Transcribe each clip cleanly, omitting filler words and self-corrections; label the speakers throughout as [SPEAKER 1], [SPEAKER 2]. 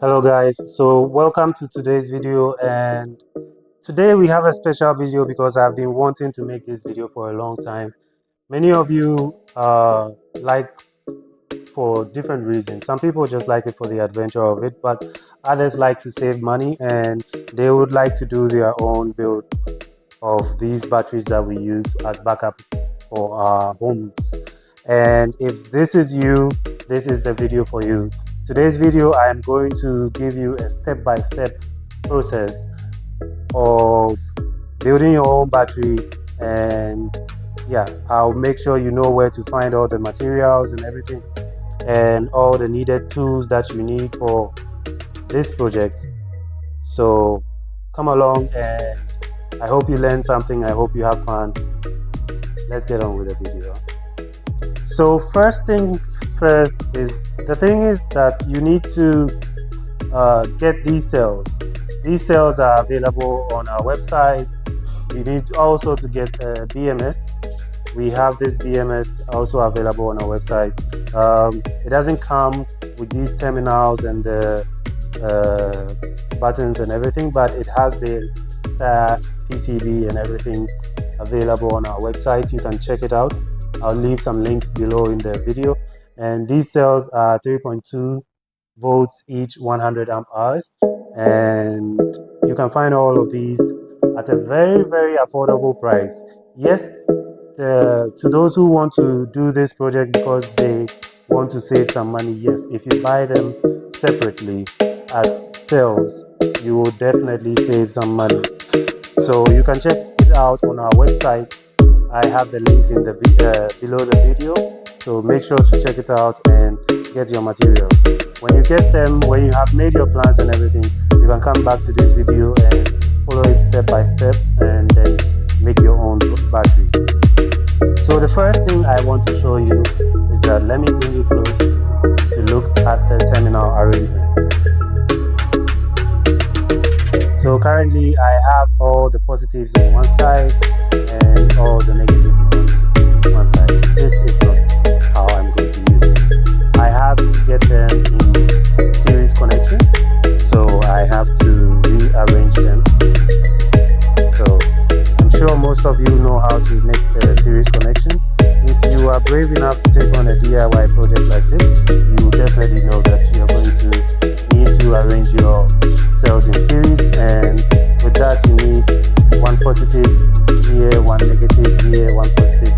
[SPEAKER 1] Hello guys, so welcome to today's video, and today we have a special video because I've been wanting to make this video for a long time. Many of you like for different reasons. Some people just like it for the adventure of it, but others like to save money and they would like to do their own build of these batteries that we use as backup for our homes. And if this is you, this is the video for you. Today's video, I am going to give you a step-by-step process of building your own battery, and yeah, I'll make sure you know where to find all the materials and everything and all the needed tools that you need for this project. So come along, and I hope you learned something. I hope you have fun. Let's get on with the video. So first thing first is that you need to get these cells. These cells are available on our website. You need also to get a BMS. We have this BMS also available on our website. It doesn't come with these terminals and the buttons and everything, but it has the PCB and everything available on our website. You can check it out. I'll leave some links below in the video. And these cells are 3.2 volts each, 100 amp hours, and you can find all of these at a very affordable price. Yes, to those who want to do this project because they want to save some money, yes, if you buy them separately as cells, you will definitely save some money. So you can check it out on our website. I have the links in the below the video, so make sure to check it out and get your materials. When you get them, when you have made your plans and everything, you can come back to this video and follow it step by step and then make your own battery. So the first thing I want to show you is that, let me bring you close to look at the terminal arrangements. So currently I have all the positives on one side and all the negatives on one side. This is not how I'm going to use it. I have to get them in series connection, so I have to rearrange them. So I'm sure most of you know how to make the series connection. If you are brave enough to take on a DIY project like this, you will definitely know that you are going to need to arrange your cells in series, and with that you need one positive here, one negative here, one positive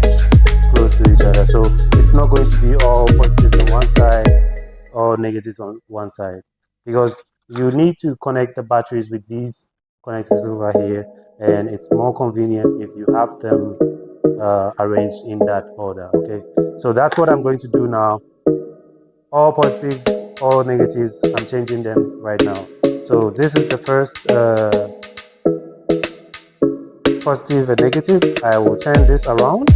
[SPEAKER 1] close to each other. So it's not going to be all positives on one side or negatives on one side, because you need to connect the batteries with these connectors over here, and it's more convenient if you have them arranged in that order. Okay, so that's what I'm going to do now. All positives, all negatives, I'm changing them right now. So this is the first positive and negative. I will turn this around.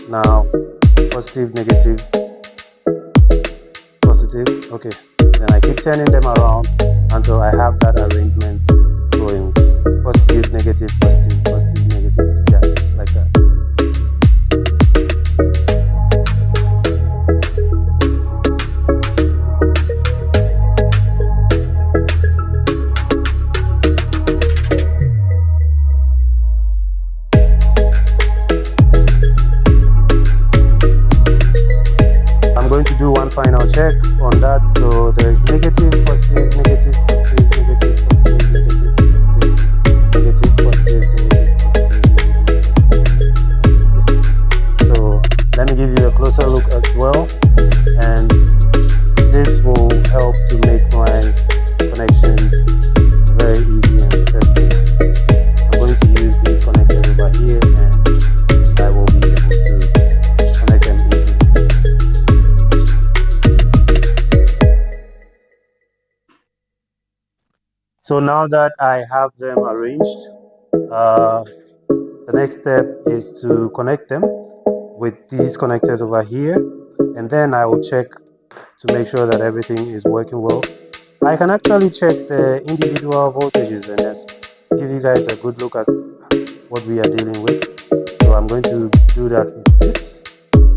[SPEAKER 1] Now positive, negative, positive. Okay, then I keep turning them around until I have that arrangement going. Positive, negative, positive, positive, negative. Yeah, like that. I'm going to do one final check on that. So there's negative, positive, negative, positive, negative, positive, negative, positive, negative, positive, negative, positive. So let me give you a closer look as well, and this will help to make my connection very easy and successful. I'm going to use these connectors over here, and I will be able to connect them easily. So now that I have them arranged, the next step is to connect them with these connectors over here, and then I will check to make sure that everything is working well. I can actually check the individual voltages and just give you guys a good look at what we are dealing with. So I'm going to do that with this.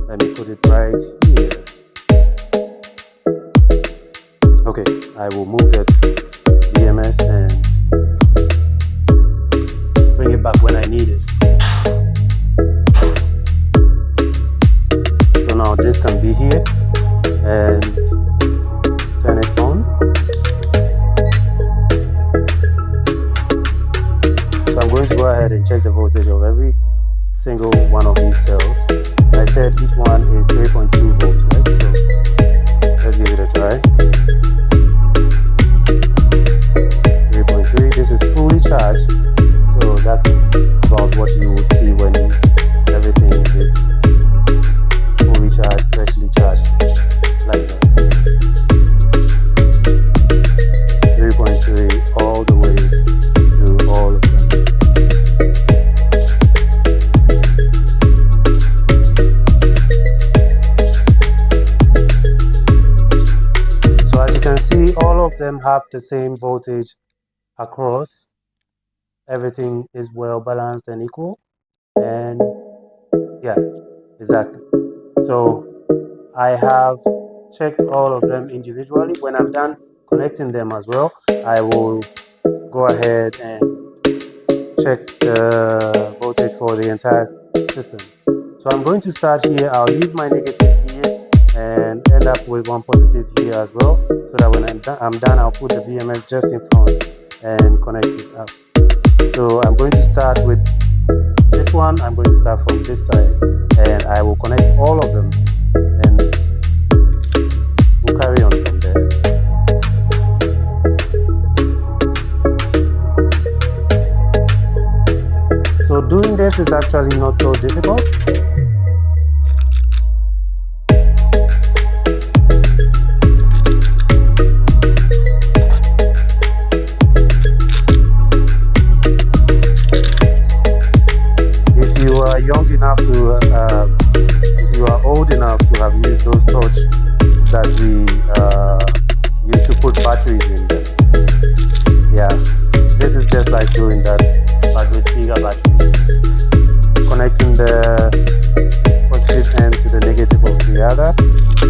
[SPEAKER 1] Let me put it right here. Okay, I will move the BMS and bring it back when I need it. So now this can be here and turn it on. So I'm going to go ahead and check the voltage of every single one of these cells. I said each one is 3.2 volts, right? So let's give it a try. 3.3. This is fully charged, so that's about what you would see when everything is fully charged, freshly charged, like that. 3.3 all the way through all of them. So as you can see, all of them have the same voltage across. Everything is well balanced and equal, and yeah, exactly. So I have checked all of them individually. When I'm done connecting them as well, I will go ahead and check the voltage for the entire system. So I'm going to start here. I'll use my negative here and end up with one positive here as well, so that when I'm done, I'll put the BMS just in front and connect it up. So I'm going to start with this one. I'm going to start from this side and I will connect all of them and we'll carry on from there. So doing this is actually not so difficult. If you are young enough to, if you are old enough to have used those torch that we used to put batteries in them, yeah, this is just like doing that, but with bigger batteries. Connecting the positive end to the negative of the other.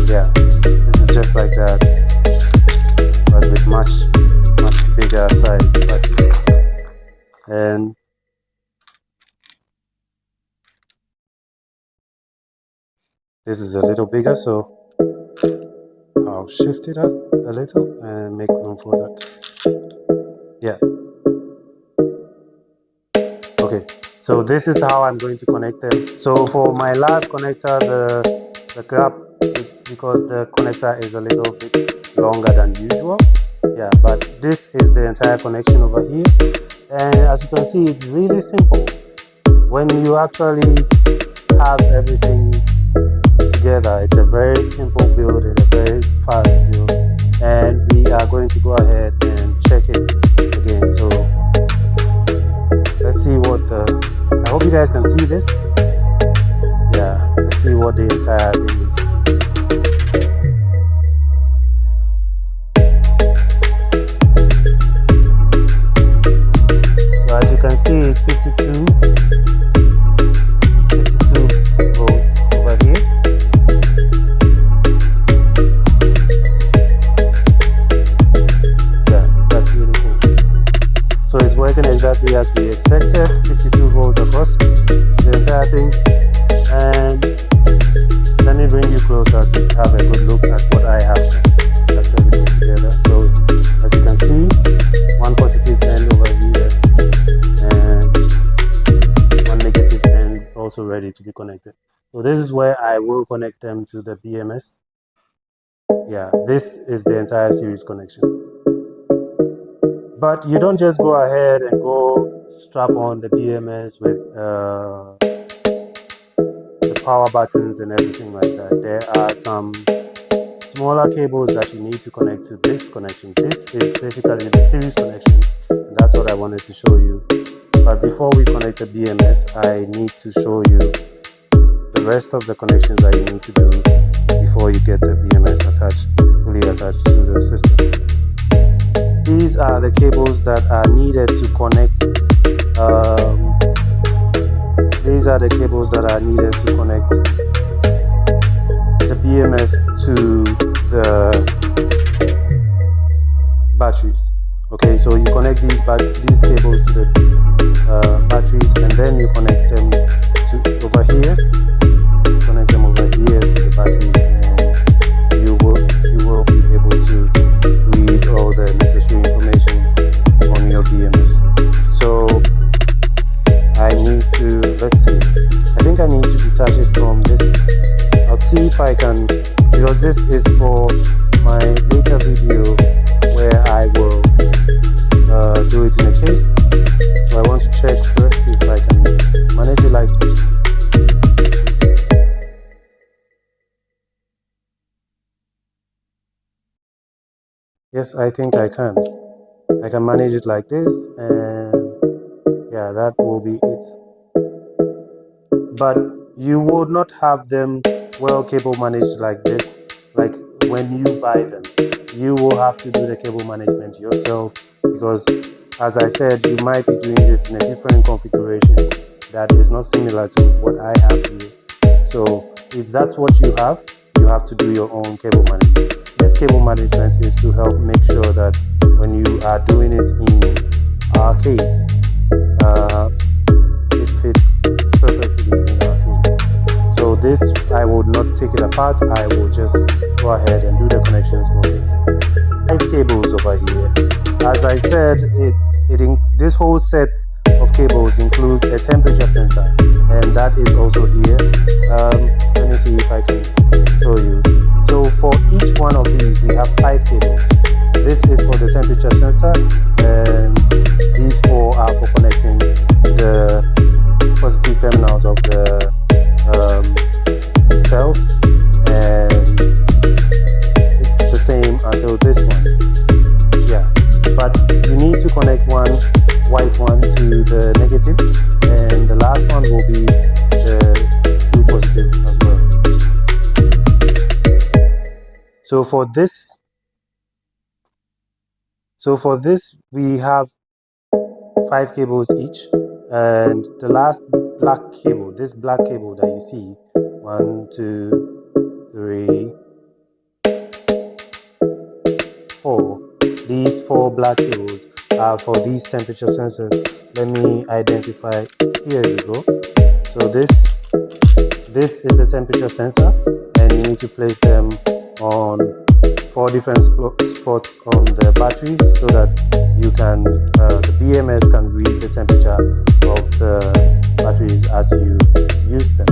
[SPEAKER 1] Yeah, this is just like that, but with much bigger size batteries. And this is a little bigger, so I'll shift it up a little and make room for that. Yeah. Okay, so this is how I'm going to connect them. So for my last connector, the gap, it's because the connector is a little bit longer than usual. Yeah, but this is the entire connection over here. And as you can see, it's really simple. When you actually have everything together, it's a very simple build and a very fast build. And we are going to go ahead and check it again. So let's see what I hope you guys can see this. Yeah, let's see what the entire thing is. So as you can see, it's 52 volts over here. Yeah, that's really cool. So it's working exactly as we expected, 52 volts across the entire thing. And let me bring you closer to have a good look at what I have actually put together. So as you can see, one positive end over here and one negative end also ready to be connected. So this is where I will connect them to the BMS. Yeah, this is the entire series connection. But you don't just go ahead and go strap on the BMS with the power buttons and everything like that. There are some smaller cables that you need to connect to this connection. This is basically the series connection, and that's what I wanted to show you. But before we connect the BMS, I need to show you the rest of the connections that you need to do before you get the BMS fully attached to the system. These are the cables that are needed to connect. These are the cables that are needed to connect the BMS to batteries. Okay, so you connect these cables to the batteries, and then you connect them to over here. Connect them over here to the batteries, and you will be able to read all the necessary information on your BMS. So I need to, let's see, I think I need to detach it from this. I'll see if I can, because this is for my later video where I will do it in a case. So I want to check first if I can manage it like this. Yes, I think I can. I can manage it like this, and yeah, that will be it. But you would not have them well cable managed like this. Like when you buy them, you will have to do the cable management yourself, because as I said, you might be doing this in a different configuration that is not similar to what I have here. So if that's what you have to do your own cable management. This cable management is to help make sure that when you are doing it in our case, it fits perfectly in our case. So this, I would not take it apart. I will just go ahead and do the connections for this. 5 cables over here. As I said, this whole set of cables includes a temperature sensor, and that is also here. Let me see if I can show you. So for each one of these, we have 5 cables. This is for the temperature sensor, and these 4 are for connecting the positive terminals of the cells, and it's the same until this one. Yeah, but you need to connect one white one to the negative, and the last one will be the 2 positive as well. So for this we have 5 cables each, and the last black cable, this black cable that you see, 1, 2, 3, 4, these 4 black cables are for these temperature sensors. Let me identify. Here you go. So this is the temperature sensor, and you need to place them on 4 different spots on the batteries so that you can the BMS can read the temperature of the batteries as you use them.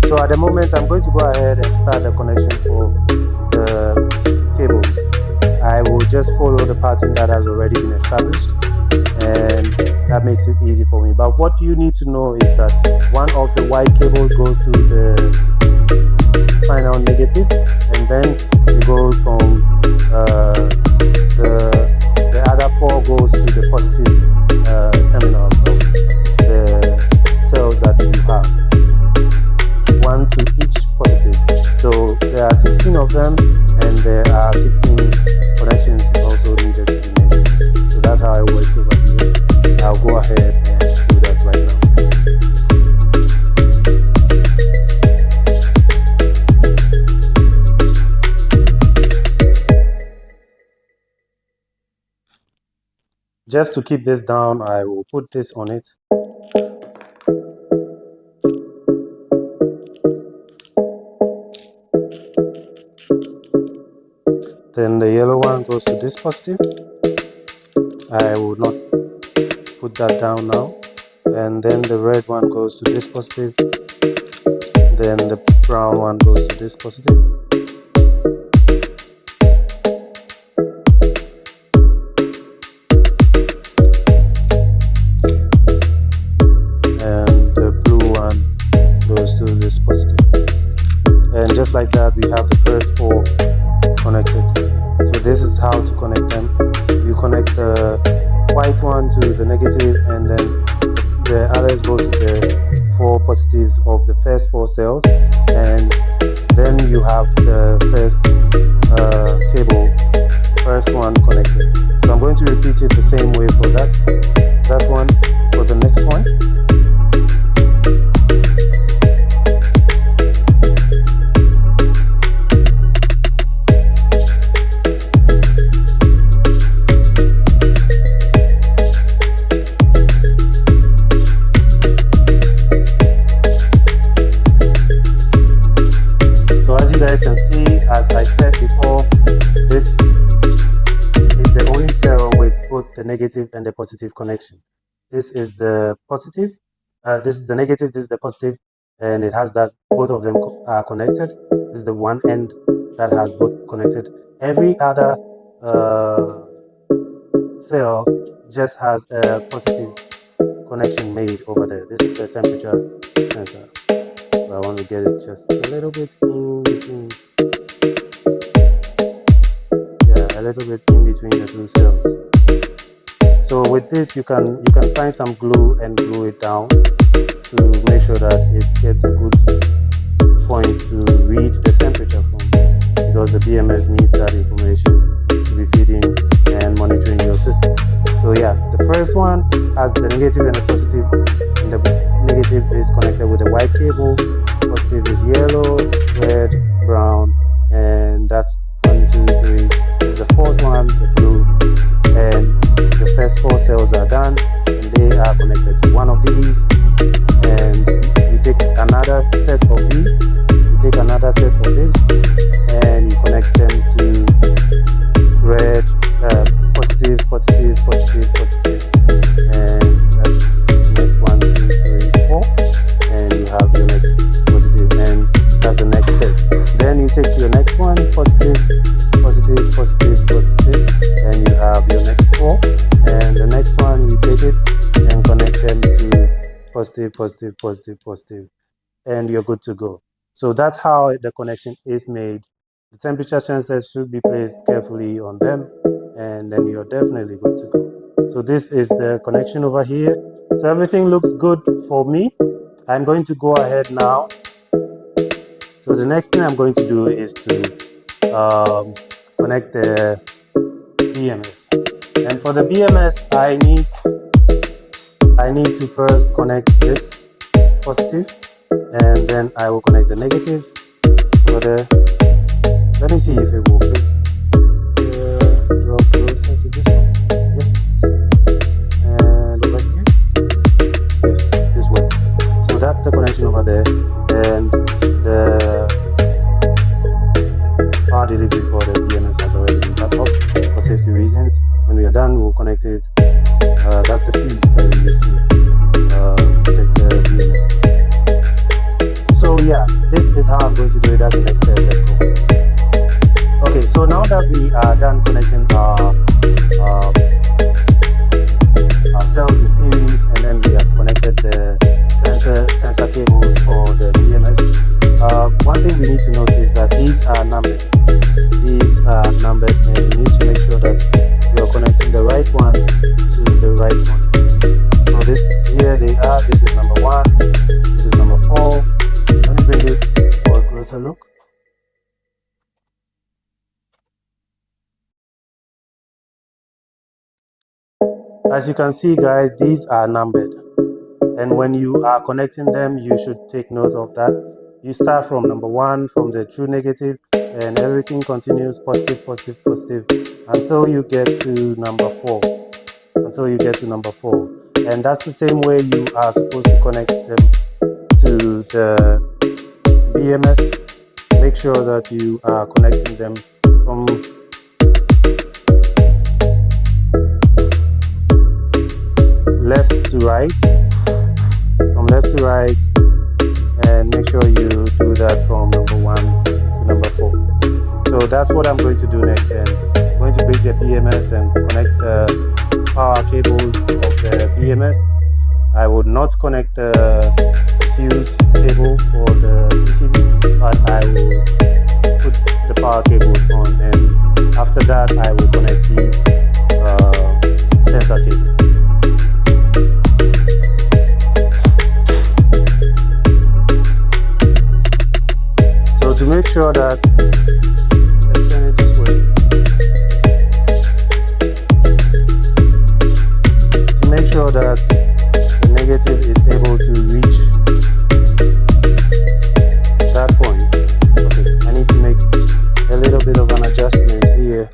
[SPEAKER 1] So at the moment, I'm going to go ahead and start the connection for the cables. I will just follow the pattern that has already been established, and that makes it easy for me. But what you need to know is that one of the white cables goes to the final negative, and then it goes from the other 4 goes to the positive terminal of the cells that you have. 1 to each positive. So there are 16 of them, and there are 16 connections also needed to be made. So that's how it works over here. I'll go ahead and do that right now. Just to keep this down, I will put this on it. Then the yellow one goes to this positive. I will not put that down now. And then the red one goes to this positive. Then the brown one goes to this positive. And the blue one goes to this positive. And just like that, we have the first 4 connected. So this is how to connect them. You connect the white one to the negative, and then the others go to the 4 positives of the first 4 cells, and then you have the first cable, first one connected. So I'm going to repeat it the same way for that one, for the next one. negative and the positive connection. This is the positive, this is the negative, this is the positive, and it has that both of them are connected. This is the one end that has both connected. Every other cell just has a positive connection made over there. This is the temperature sensor. So I want to get it just a little bit in between. Yeah, a little bit in between the two cells. So with this, you can find some glue and glue it down to make sure that it gets a good point to read the temperature from, because the BMS needs that information to be feeding and monitoring your system. So yeah, the first one has the negative and the positive, and the negative is connected with a white cable, positive is yellow, red, brown, and that's 1, 2, 3. There's the fourth one, the blue, and the first 4 cells are done, and they are connected to one of these. And you take another set of these, you take another set of this, and you connect them to red, positive, positive, positive, positive, and that's next 1, 2, 3, 4, and you have your next positive, and that's the next set. Then you take your next one, positive, positive, positive, positive, and you have your next 4, and the next one you take it and connect them to positive, positive, positive, positive, and you're good to go. So that's how the connection is made. The temperature sensors should be placed carefully on them, and then you're definitely good to go. So this is the connection over here. So everything looks good for me. I'm going to go ahead now. So the next thing I'm going to do is to connect the BMS. And for the BMS, I need to first connect this positive, and then I will connect the negative over there. Let me see if it will fit. Draw closer to this one. Yes. And over here. Yes, this way. So that's the connection over there. And the power delivery for the BMS has already been cut off for safety reasons. When we are done, we'll connect it. That's the fuse that we use to protect the BMS. So yeah, this is how I'm going to do it. That's the next step. Let's go. Okay, so now that we are done connecting our cells in series, and then we have connected the sensor cables for the BMS, one thing we need to note is that these are numbered. These are numbered, and you need to make sure that you're connecting the right one to the right one. So this, here they are. This is number 1. This is number 4. Let me bring it for a closer look. As you can see, guys, these are numbered, and when you are connecting them, you should take note of that. You start from number 1, from the true negative, and everything continues positive, positive, positive until you get to number 4. Until you get to number 4, and that's the same way you are supposed to connect them to the BMS. Make sure that you are connecting them from left to right, and make sure you do that from number 1 to number 4. So that's what I'm going to do next. And I'm going to bring the BMS and connect the power cables of the BMS. I would not connect the fuse cable for the PCB, but I will put the power cables on, and after that I will connect these sensor cables. So to make sure that, let's turn it this way. To make sure that the negative is able to reach that point. Okay, I need to make a little bit of an adjustment here.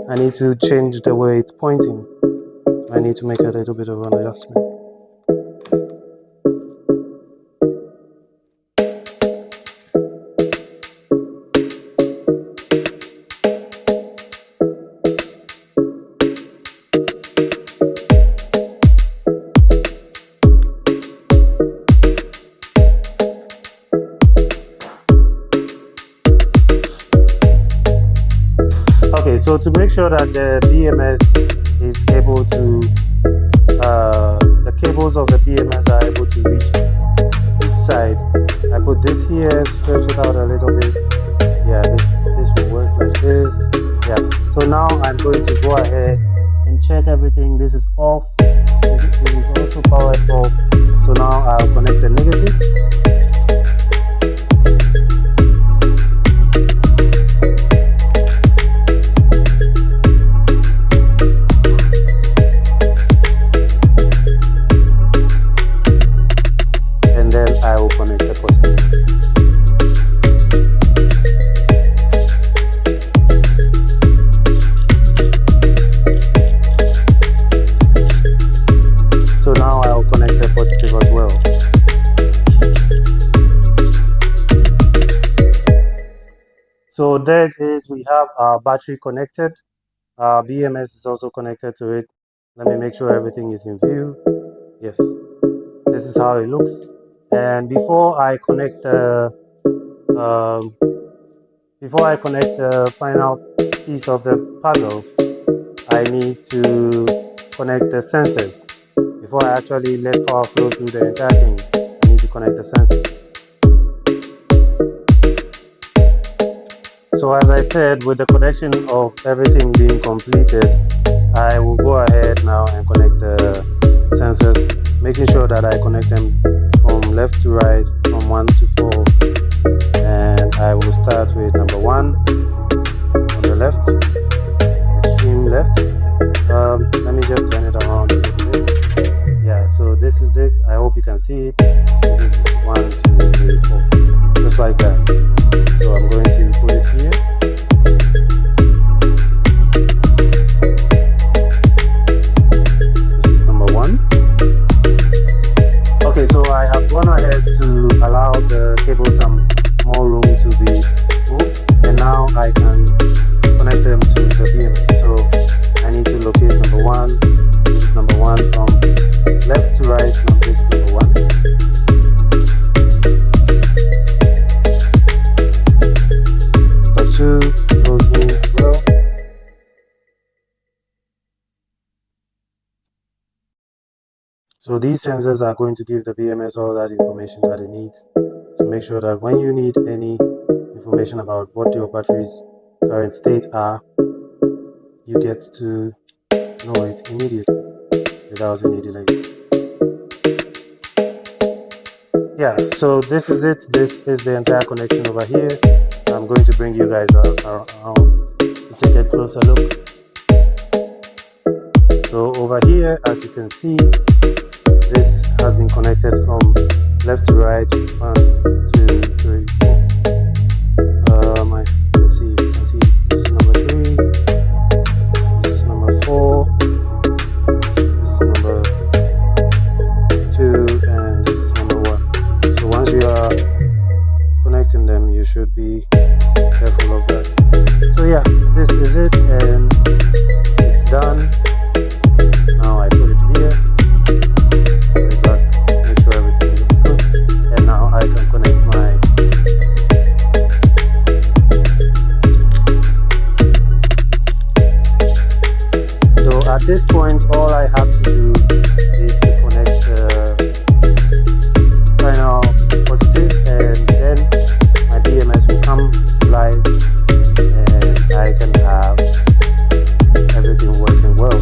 [SPEAKER 1] I need to change the way it's pointing. I need to make a little bit of an adjustment. So to make sure that the BMS is able to, the cables of the BMS are able to reach each side, I put this here, stretch it out a little bit. Yeah, this will work like this. Yeah, so now I'm going to go ahead and check everything. This is off. This is also powered off. So now I'll connect the negative. And then I will connect the positive. So now I will connect the positive as well. So there it is. We have our battery connected. Our BMS is also connected to it. Let me make sure everything is in view. Yes, this is how it looks. And before I connect the final piece of the puzzle, I need to connect the sensors. Before I actually let power flow through the entire thing, I need to connect the sensors. So as I said, with the connection of everything being completed, I will go ahead now and connect the sensors, making sure that I connect them from left to right, from 1 to 4. And I will start with number 1 on the left, extreme left. Let me just turn it around a little bit. Yeah, so this is it. I hope you can see it. This is 1, 2, 3, 4, just like that. So I'm going to put it here. This is number 1. Okay, so I have gone ahead to allow the cable some more room to be moved, and now I can connect them to the BMS. So I need to locate number 1. This is number 1 from left to right. Now this is number 1. Number 2 goes in as well. So these sensors are going to give the BMS all that information that it needs to make sure that when you need any information about what your battery's current state are, you get to know it immediately without any delays. Yeah, so this is it. This is the entire connection over here. I'm going to bring you guys around to take a closer look. So over here, as you can see, this has been connected from left to right. 1, 2, 3, 4. Let's see if you can see. This is number 3. This is number 4. This is number 2, and this is number 1. So once you are connecting them, you should be careful of that. So yeah, this is it, and it's done. Now I put it here. Put it back. Make sure everything looks good. And now I can connect my at this point, all I have to do is to connect the final positive, and then my BMS will come live and I can have everything working well.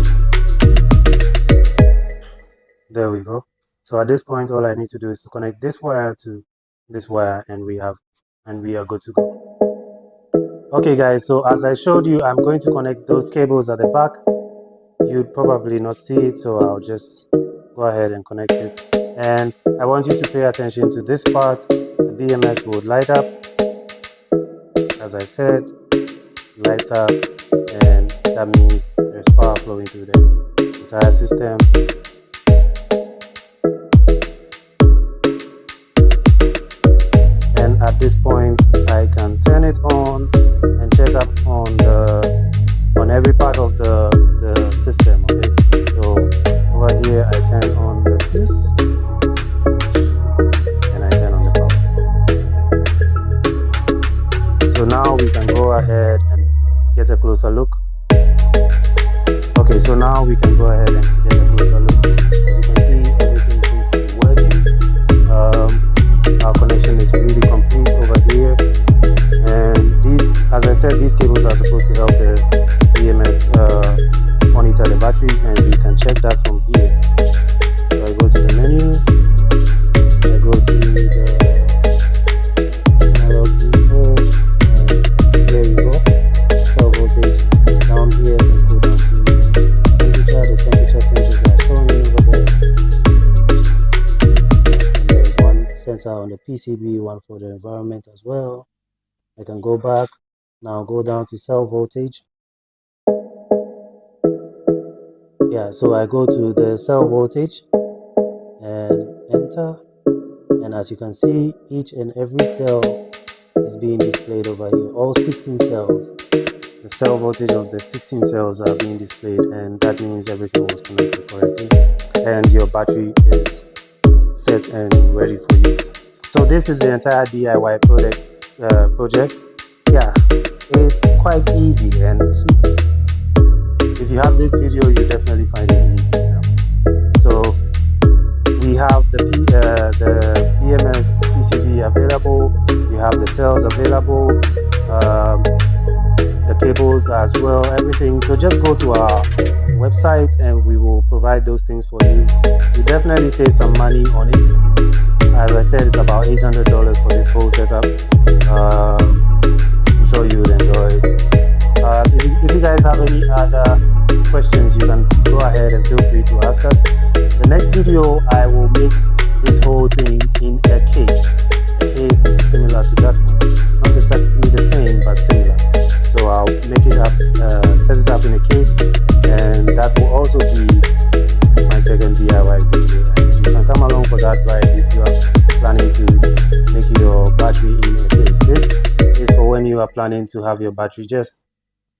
[SPEAKER 1] There we go. So at this point, all I need to do is to connect this wire to this wire, and we are good to go. Okay guys, so as I showed you, I'm going to connect those cables at the back. You'd probably not see it, so I'll just go ahead and connect it. And I want you to pay attention to this part. The BMS would light up, as I said, lights up, and that means there's power flowing through the entire system. And at this point, I can turn it on and check up on every part of the system. Okay, so over here I turn on the fuse and I turn on the power. So now we can go ahead and get a closer look Okay, so now we can go ahead and get a closer look. As you can see, everything seems to be working. Our connection is really complete over here, and these, as I said, these cables are supposed to help the EMS monitor the batteries, and we can check that from here. So I go to the menu, I go to the analog info, and there you go, cell voltage. Down here, let's go down to temperature. The temperature sensors are showing over there, and there's one sensor on the PCB, one for the environment as well. I can go back, now go down to cell voltage. Yeah, so I go to the cell voltage and enter, and as you can see, each and every cell is being displayed over here, all 16 cells. The cell voltage of the 16 cells are being displayed, and that means everything was connected correctly and your battery is set and ready for use. So this is the entire DIY project. Yeah, it's quite easy, and if you have this video, you definitely find it easy enough. So we have the BMS PCB available, we have the cells available, the cables as well, everything. So just go to our website and we will provide those things for you. You definitely save some money on it. As I said, it's about $800 for this whole setup. I'm sure you would enjoy it. If you guys have any other questions, you can go ahead and feel free to ask us. The next video, I will make this whole thing in a case similar to that one. Not exactly the same, but similar. So I'll make it up, set it up in a case, and that will also be my second DIY video. And you can come along for that ride if you are planning to make your battery in a case. This is for when you are planning to have your battery just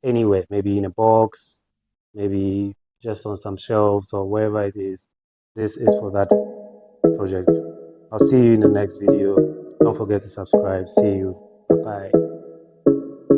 [SPEAKER 1] anywhere, maybe in a box, maybe just on some shelves or wherever it is. This is for that project. I'll see you in the next video. Don't forget to subscribe. See you. Bye bye.